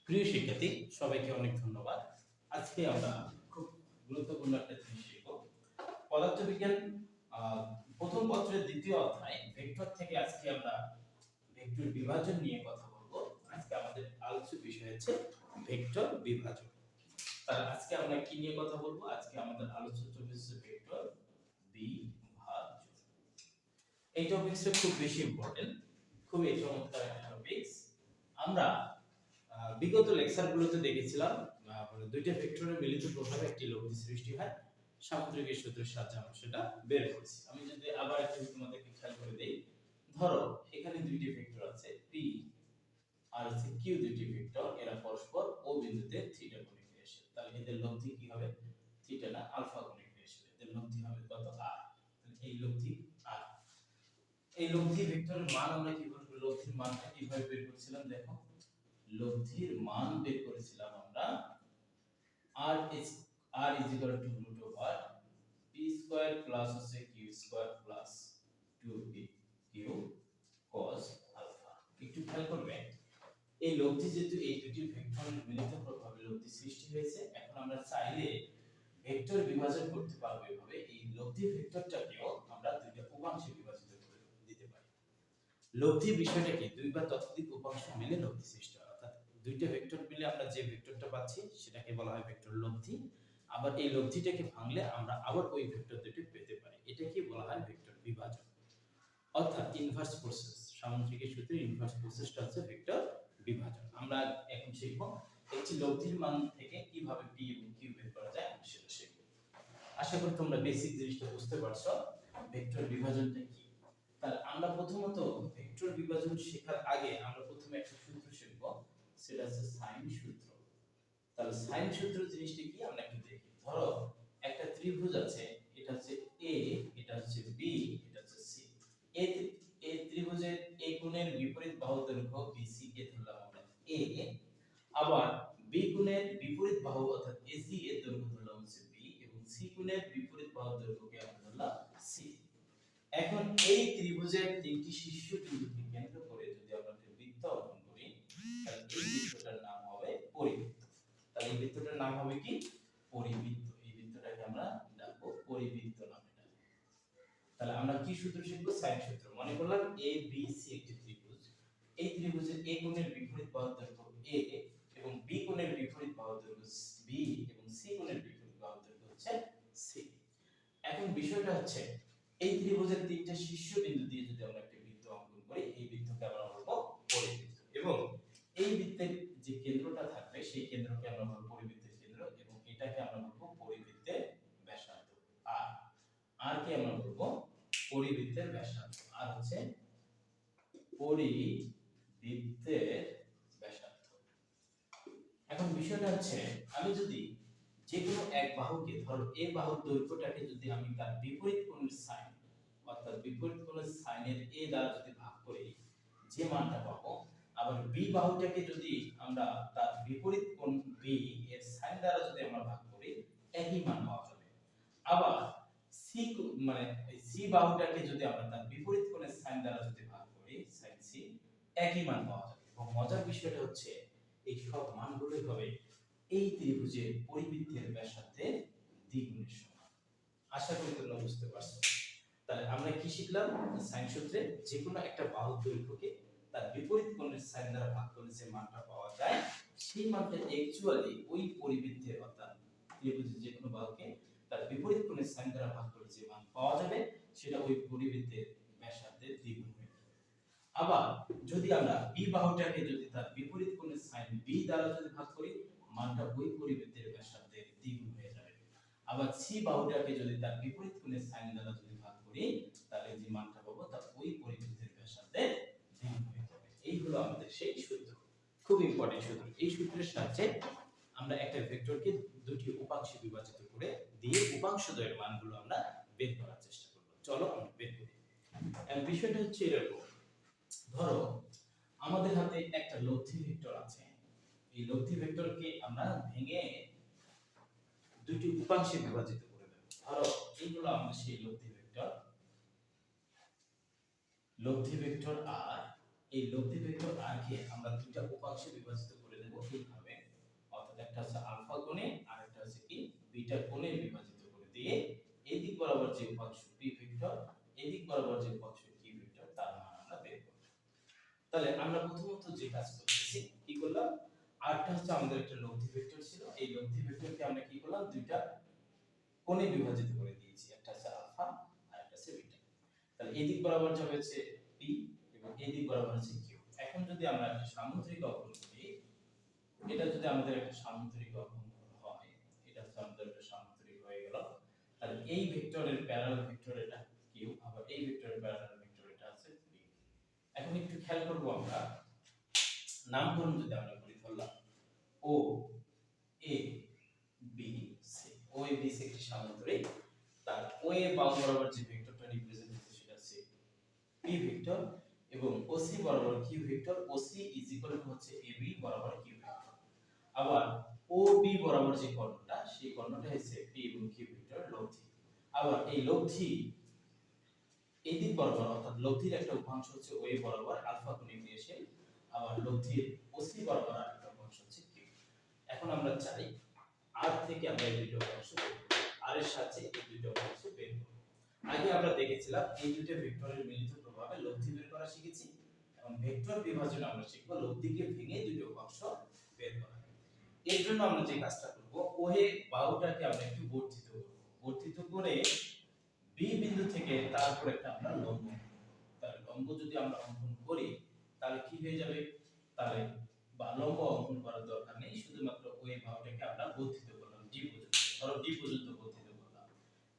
প্রিয় শিক্ষার্থী, সবাইকে অনেক ধন্যবাদ। আজকে আমরা খুব গুরুত্বপূর্ণ একটা জিনিস শিখব। পদার্থবিজ্ঞান প্রথম পত্রের দ্বিতীয় অধ্যায় ভেক্টর থেকে আজকে আমরা ভেক্টর বিভাজন নিয়ে কথা বলবো। আজকে আমাদের আলোচ্য বিষয় হচ্ছে ভেক্টর বিভাজন। তাহলে আজকে আমরা কি নিয়ে কথা বলবো? আজকে আমাদের আলোচ্য টপিক হচ্ছে ভেক্টর বিভাজন। এই টপিকটা খুব বেশি ইম্পর্টেন্ট, খুবই চমৎকার একটা টপিক। আমরা বিগত লেকচারগুলোতে দেখেছিলাম দুইটা ভেক্টরের মিলিত প্রভাবে একটি লব্ধি সৃষ্টি হয়। সামুদ্রিক সূত্রের সাহায্যে আমরা সেটা বের করেছি। আমি যদি আবার একটু তোমাদেরকে খেয়াল করে দেই, ধরো এখানে দুইটি ভেক্টর আছে p আর হচ্ছে q, দুইটি ভেক্টর, এরা পরস্পর ও বিন্দুতে থিটা কোণে ঘিরেছে। তাহলে এদের লব্ধি কি হবে? থিটা না আলফা কোণে ঘিরেছে। এদের লব্ধি হবে কত? r। তাহলে এই লব্ধি r। এই লব্ধি ভেক্টরের মান আমরা কিভাবে, লব্ধির মানটা কিভাবে বের করেছিলাম? দেখো, লব্ধির মান বের করেছিলাম আমরা r is equal to root over p square plus হচ্ছে q square plus 2p q cos alpha। একটু খেয়াল করবে, এই লব্ধি যেহেতু এই দুটি ভেক্টরের মিলিত প্রভাবে লব্ধি সৃষ্টি হয়েছে, এখন আমরা চাইলে ভেক্টর বিভাজন করতে পারবো। এভাবে এই লব্ধি ভেক্টরটাকেও আমরা দুইটা উপাংশে বিভাজিত করে দিতে পারি। লব্ধি বিষয়টা কি? দুই বা ততোধিক উপাংশ মিলে লব্ধি সৃষ্টি হয়। অর্থাৎ দুইটা ভেক্টর মিলে আমরা যে ভেক্টরটা পাচ্ছি সেটাকে বলা হয় ভেক্টর লব্ধি। আবার এই লব্ধিটাকে ভাঙলে আমরা আবার ওই ভেক্টর দুটো পেতে পারি। এটাকে বলা হয় ভেক্টর বিভাজন, অর্থাৎ ইনভার্স প্রসেস। সামুদ্রিক সূত্রের ইনভার্স প্রসেসটা হচ্ছে ভেক্টর বিভাজন। আমরা এখন শিখব একটি লব্ধির মান থেকে কিভাবে p এবং q বের করা যায় সেটা শিখব। আশা করি তোমরা বেসিক জিনিসটা বুঝতে পারছো ভেক্টর বিভাজনটা কি। তাহলে আমরা প্রথমত ভেক্টর বিভাজন শেখার আগে আমরা প্রথমে একটা সূত্র শিখব, সেটা হচ্ছে সাইন সূত্র। তাহলে সাইন সূত্র জিনিসটা কি আমরা একটু দেখি। ধরো একটা ত্রিভুজ আছে, এটা হচ্ছে a, এটা হচ্ছে b, এটা হচ্ছে c। এই ত্রিভুজের a কোণের বিপরীত বাহু দৈর্ঘ্য BC কে ধরলাম আমরা a, আবার b কোণের বিপরীত বাহু অর্থাৎ AC এর দৈর্ঘ্য ধরলাম হচ্ছে b, এবং c কোণের বিপরীত বাহু দৈর্ঘ্যকে আমরা ধরলাম c। এখন এই ত্রিভুজের তিনটি শীর্ষ বিন্দুকে কেন্দ্র করে যদি আমরা একটা বৃত্ত অঙ্কন করি, তাহলে এই বৃত্তটার নাম হবে পরিবৃত্ত। তাহলে এই বৃত্তটার নাম হবে কি? পরিবৃত্ত। এই বৃত্তটাকে আমরা ডাকবো পরিবৃত্ত নামে ডাকবো। তাহলে আমরা কি সূত্র শিখবো? সাইন সূত্র। মনে করলাম a b c একটি ত্রিভুজ। এই ত্রিভুজের a কোণের বিপরীত বাহু দৈর্ঘ্য a এবং b কোণের বিপরীত বাহু দৈর্ঘ্য b এবং c কোণের বিপরীত বাহু দৈর্ঘ্য হচ্ছে c। এখন বিষয়টা হচ্ছে এই ত্রিভুজের তিনটা শীর্ষ বিন্দু দিয়ে যদি আমরা একটা বৃত্ত অঙ্কন করি, এই বৃত্তকে আমরা বলবো পরিবৃত্ত। এবং এই বৃত্তের যে কেন্দ্রটা থাকবে সেই কেন্দ্রকে আমরা বলবো পরিবৃত্তের কেন্দ্র, এবং এটাকে আমরা বলবো পরিবৃত্তের ব্যাসার্ধ। আর কে আমরা বলবো পরিবৃত্তের ব্যাসার্ধ। আর হচ্ছে পরিবৃত্তের ব্যাসার্ধ। এখন বিষয়টা হচ্ছে, আমি যদি যে কোনো এক বাহুকে, ধরো এই বাহুর দৈর্ঘ্যটাকে যদি আমি তার বিপরীত কোণের সাইন, অর্থাৎ বিপরীত কোণের সাইনের a দ্বারা যদি ভাগ করি, যে মানটা পাবো, আবার b বাহুটাকে যদি আমরা তার বিপরীত কোণ b এর সাইন দ্বারা যদি আমরা ভাগ করি, একই মান পাওয়া যাবে। আবার c মানে c বাহুটাকে যদি আমরা তার বিপরীত কোণের সাইন দ্বারা যদি ভাগ করি, sin c, একই মান পাওয়া যাবে। এবং মজার বিষয়টা হচ্ছে এই সব মানগুলোই হবে এই ত্রিভুজের পরিবৃত্তের ব্যাসার্ধের দ্বিগুণের সমান। আশা করি তোমরা বুঝতে পারছো। তাহলে আমরা কি শিখলাম? সাইন সূত্রে যে কোনো একটা বাহুর দৈর্ঘ্যকে তার বিপরীত কোণের সাইন দ্বারা ভাগ করলে যে মানটা পাওয়া যায়, সেই মানটা অ্যাকচুয়ালি ওই পরিবৃত্তের, অর্থাৎ ত্রিভুজের যে কোনো বাহুকে তার বিপরীত কোণের সাইন দ্বারা ভাগ করলে যে মান পাওয়া যাবে, সেটা ওই পরিবৃত্তের ব্যাসার্ধের দ্বিগুণ হবে। আবার যদি আমরা b বাহুটাকে যদি তার বিপরীত কোণের sin b দ্বারা যদি ভাগ করি, মানটা ওই পরিবৃত্তের ব্যাসার্ধের দ্বিগুণ হয়ে যাবে। আবার c বাহুটাকে যদি তার বিপরীত কোণের sin দ্বারা যদি ভাগ করি, তাহলে যে মানটা পাবো তা ওই পরিবৃত্তের ব্যাসার্ধের দ্বিগুণ হয়ে যাবে। এই হলো আমাদের সেই সূত্র, খুব ইম্পর্টেন্ট সূত্র। এই সূত্রের সাহায্যে আমরা একটা ভেক্টরকে দুটি উপাংশে বিভাজিত করে দিয়ে উপাংশদ্বয়ের মানগুলো আমরা বের করার চেষ্টা করব। চলো আমরা বের করি। এর বিষয়টা হচ্ছে এরকম, ধরো আমাদের হাতে একটা লব্ধি ভেক্টর আছে। এই লব্ধি ভেক্টরকে আমরা ভেঙে দুটি উপাংশে বিভাজিত করে দেব। ধরো এইগুলো আমাদের সেই লব্ধি ভেক্টর আর। এই লব্ধি ভেক্টর আর কে আমরা দুটো উপাংশে বিভাজিত করে দেব। দেব এইভাবে, অর্থাৎ একটা হচ্ছে আলফা কোণে আর একটা হচ্ছে কি বিটা কোণে বিভাজিত করে দিয়ে এই দিক বরাবর যে উপাংশ পি ভেক্টর, এই দিক বরাবর যে উপাংশ কি ভেক্টর তার মান আমরা বের করব। তাহলে আমরা প্রথমত যে কাজ করতেছি কি করলাম, আরটা হচ্ছে আমাদের একটা লব্ধি ভেক্টর ছিল, এই লব্ধি ভেক্টরকে আমরা কি করলাম দুইটা কোণে বিভাজিত করে দিয়েছি, একটা হচ্ছে আলফা আর একটা হচ্ছে বিটা। তাহলে এই দিক বরাবর যাবে হচ্ছে পি এবং এই দিক বরাবর হচ্ছে কিউ। এখন যদি আমরা একটা সামুদ্রিক অঙ্কন করি, এটা যদি আমাদের একটা সামুদ্রিক অঙ্কন হয়, এটা হচ্ছে আমাদের একটা সামুদ্রিক হয়ে গেল, তাহলে এই ভেক্টরের প্যারালাল ভেক্টর এটা কিউ, আবার এই ভেক্টরের প্যারালাল ভেক্টর এটা আছে পি। এখন একটু খেয়াল করব আমরা, নামকরণ যদি আমরা করি, ধরলাম ও A B C, O A B C একটি সামুদ্রিক, তার ও এ বাম বরাবর যে ভেক্টরটা রিপ্রেজেন্ট হচ্ছে সেটা হচ্ছে পি ভেক্টর, এবং ও সি বরাবর Q vector, O C is equal to হচ্ছে এ বি বরাবর কিউ ভেক্টর। আবার ও বি বরাবর যে কর্ণটা, সেই কর্ণটা হচ্ছে পি এবং কিউ ভেক্টর লব্ধি। আবার এই লব্ধি এই দিক বরাবর, অর্থাৎ লব্ধির একটা উপাংশ হচ্ছে ও এ বরাবর আলফা কোণে নির্দেশে, আবার লব্ধির ও সি বরাবর আরেকটা উপাংশ হচ্ছে কিউ। এখন আমরা চাই আর থেকে আমরা এই দুটো উপাংশ বের করব, আর এর সাথে এই দুটো উপাংশ বের করব। আগে আমরা দেখেছিলাম এই দুটো ভেক্টরের মিলিত প্রভাবে লব্ধি বের করা শিখেছি, এবং ভেক্টর বিভাজনে আমরা শিখব লব্ধিকে ভেঙে দুটো উপাংশ বের করা। এর জন্য আমরা যে কাজটা করব, ওহে বাহুটাকে আমরা একটু বর্ধিত করব, বর্ধিত করে বি বিন্দু থেকে তারপর একটা আমরা লম্ব, তাহলে লম্ব যদি আমরা অঙ্কন করি তাহলে কি হয়ে যাবে, তাহলে বা লম্ব অঙ্কন করার দরকার নেই, শুধুমাত্র ওই বাহুটাকে আমরা বর্ধিত করলাম ডি পর্যন্ত, ধরো ডি পর্যন্ত বর্ধিত করলাম।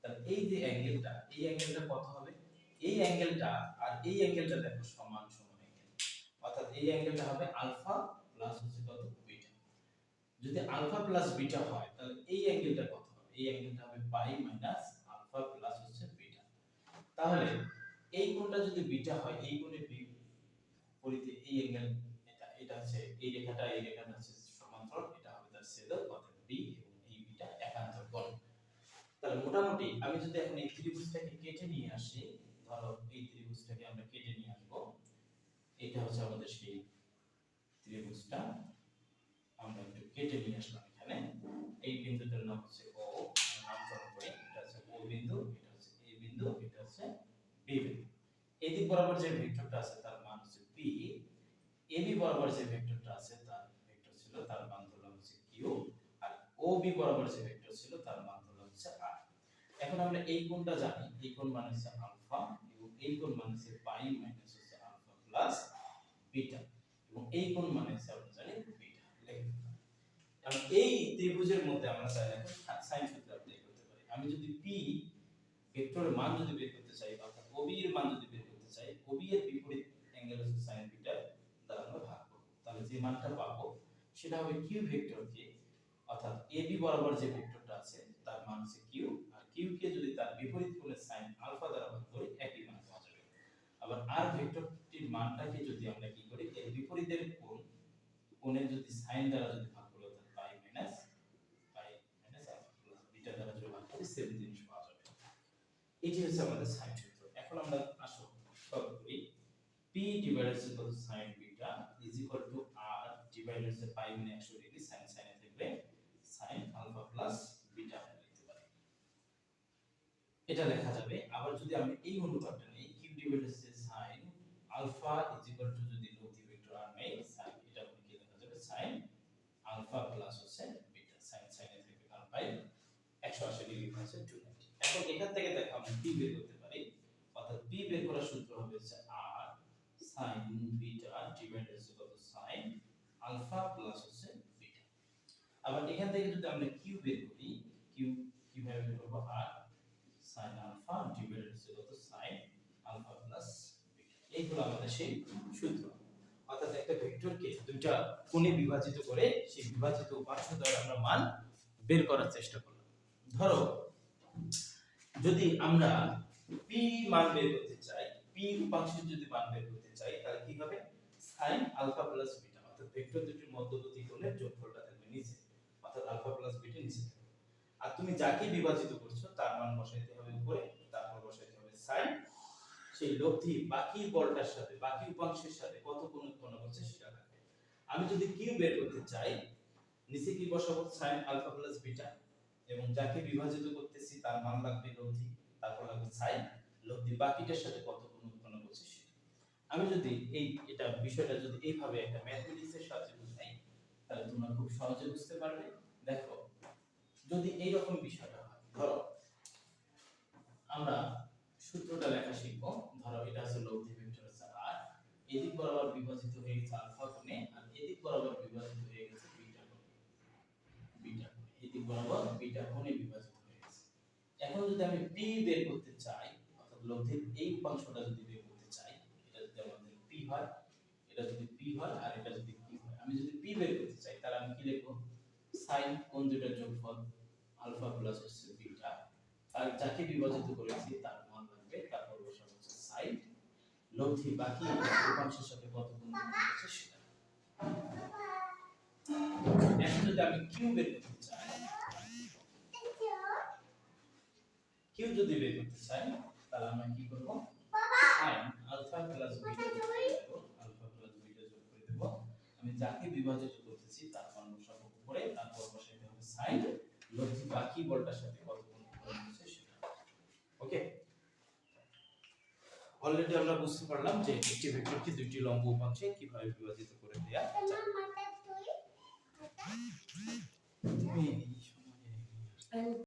তাহলে এই যে অ্যাঙ্গেলটা, এই অ্যাঙ্গেলটা কত হবে, এই অ্যাঙ্গেলটা আর এই অ্যাঙ্গেলটা দেখো সমান সমান অ্যাঙ্গেল, অর্থাৎ এই অ্যাঙ্গেলটা হবে আলফা প্লাস হচ্ছে কত বিটা। যদি আলফা প্লাস বিটা হয় তাহলে এই অ্যাঙ্গেলটা কত হবে, এই অ্যাঙ্গেলটা হবে পাই মাইনাস আলফা প্লাস হচ্ছে বিটা। তাহলে এই কোণটা যদি বিটা হয়, এই কোণের বিপরীতে এই অ্যাঙ্গেল, এটা হচ্ছে এই রেখাটা, এই রেখাটা হচ্ছে সমান্তরাল, এটা হবে তার ছেদক, অর্থাৎ বি এবং এই বিটা একান্তর কোণ। তাহলে মোটামুটি আমি যদি এখন এই ত্রিভুজটাকে কেটে নিয়ে আসি, ধরো এই ত্রিভুজটাকে আমরা কেটে নিয়ে আসব, এটা হচ্ছে আমাদের সেই ত্রিভুজটা, আমরা একটু কেটে নিয়ে আসলাম এখানে, এই বিন্দুটার নাম হচ্ছে ও, নামকরণ করি, এটা হচ্ছে ও বিন্দু, এটা হচ্ছে এ বিন্দু, এটা হচ্ছে বি বিন্দু। এই দিক বরাবর যে ভেক্টরটা আছে তার মান হচ্ছে পি, এবি বরাবর যে ভেক্টরটা আছে তার ভেক্টর ছিল, তার মান ধরলাম হচ্ছে কিউ, আর ও বি বরাবর যে ভেক্টর ছিল তার মান ধরলাম হচ্ছে আর। এখন আমরা এই কোণটা জানি, এই কোণ মানে হচ্ছে আলফা, এবং এই কোণ মানে হচ্ছে পাই মাইনাস হচ্ছে আলফা প্লাস বিটা, এবং এই কোণ মানে হচ্ছে আমরা জানি বিটা। লিখে ফেললাম। এখন এই ত্রিভুজের মধ্যে আমরা চাইলে সাইন সূত্র অ্যাপ্লাই করতে পারি। আমি যদি পি ভেক্টরের মান যদি বের করতে চাই, অর্থাৎ ওবি এর মান যদি বের করতে চাই, ওবি এর বিপরীত অ্যাঙ্গেল হচ্ছে sin বিটা দ্বারা আমরা ভাগ করব, তাহলে যে মানটা পাবো সেটা হবে কিউ ভেক্টরকে, অর্থাৎ এবি বরাবর যে ভেক্টরটা আছে তার মান হচ্ছে কিউ, আর কিউ কে যদি তার বিপরীত কোণের sin আলফা দ্বারা ভাগ করি একই মান পাওয়া যাবে। আবার আর ভেক্টরটির মানটাকে যদি আমরা কি করি, এর বিপরীতের কোণে যদি sin দ্বারা যদি ভাগ করি, অর্থাৎ পাই মাইনাস আলফা প্লাস বিটা দ্বারা যদি ভাগ করি সেম জিনিস পাওয়া যাবে। এটি হচ্ছে আমাদের সাইন সূত্র। এখন আমরা আসো সলভ করি, p divided by sin beta is equal to r divided by pi মানে 100 ডিগ্রি, sin sin এ থাকবে sin আলফা প্লাস বিটা আমরা লিখতে পারি, এটা লেখা যাবে। আবার যদি আমরা এই অনুপাতটা নেই, q divided by sin alpha is equal to যদি লব্ধি ভেক্টর r নেই sin, এটা কি লেখা যাবে sin আলফা প্লাস হচ্ছে বিটা, sin sin এ থাকবে কারণ পাই 180 ডিগ্রি হচ্ছে 290। এখন এখান থেকে দেখো আমরা p বের করতে পারি, অর্থাৎ p বের করার সূত্র হবে হচ্ছে r sin beta divided by sin alpha plus হচ্ছে বিটা। আবার এখান থেকে যদি আমরা q বের করি, q কিভাবে বের করব, r sin alpha divided by sin alpha plus beta. এইগুলো আমাদের সেই সূত্র, অর্থাৎ একটা ভেক্টরকে দুইটা কোণে বিভাজিত করে সেই বিভাজিত উপাংশ দ্বারা আমরা মান বের করার চেষ্টা করলাম। ধরো যদি আমরা p মান বের করতে চাই, p উপাংশের যদি মান বের করতে চাই তাহলে কি হবে, sin আলফা প্লাস বিটা, অর্থাৎ ভেক্টর দুটির মধ্যবর্তী কোণের যোগফলটা থাকবে নিচে, অর্থাৎ আলফা প্লাস বিটা নিচে থাকবে। আর তুমি যাকে বিভাজিত করছো তার মান বসাইতে হবে উপরে, তারপর বসাইতে হবে sin, সেই লব্ধি বাকি বলটার সাথে বাকি উপাংশের সাথে কত কোণ উৎপন্ন করছে সেটা থাকবে। আমি যদি কিউ বের করতে চাই নিচে কি বসাবো sin আলফা প্লাস বিটা এবং যাকে বিভাজিত করতেছি তার মান লাগবে লব্ধি তারপর লাগবে sin লব্ধি বাকিটার সাথে কত গুণ উৎপন্ন করছে সেটা। আমি যদি এটা বিষয়টা যদি এইভাবে একটা ম্যাথমেটিক্সের সাহায্যে বুঝাই তাহলে তোমরা খুব সহজে বুঝতে পারবে। দেখো যদি এই রকম বিষয়টা হয় ধরো আমরা সূত্রটা লেখা শিখবো। ধরো এটা আছে লব্ধি ভেক্টর আছে আর এদিক বরাবর বিভাজিত হয়ে গেছে আলফা গুণে আর এদিক বরাবর বিভাজিত হয়ে গেছে বিটা গুণে এদিক বরাবর বিটা গুণে বিভাজিত হয়ে গেছে। এখন যদি আমি পি বের করতে চাই অর্থাৎ লব্ধির এই উপাংশটা যদি বের করতে চাই এটা যদি আমাদের পি হয় এটা যদি পি হয় আর এটা যদি পি হয় আমি যদি পি বের করতে চাই তাহলে আমি কি লিখব sin কোণ দুইটার যোগফল আলফা প্লাস হচ্ছে বিটা আর যাকে বিভাজিত করেছি তার মান লাগবে তারপর বসাবো হচ্ছে sin লব্ধি বাকি উপাংশের সাথে কত গুণ হচ্ছে সেটা। এখন যদি আমি কিউ বের করতে চাই কিউ যদি বের করতে চাই তাহলে আমরা কি করব sin আলফা প্লাস বিটা যোগ করে দেব আলফা প্লাস বিটা যোগ করে দেব আমি যাকে বিভাজিত করতেছি তার মান বসাবো উপরে তারপর বসাইতে হবে sin লব্ধি বাকি বলটার সাথে কত গুণ হচ্ছে সেটা। ওকে অলরেডি আমরা বুঝতে পারলাম যে একটি ভেক্টরকে দুইটি লম্ব উপাংশে কিভাবে বিভাজিত করে দেয়া যায়।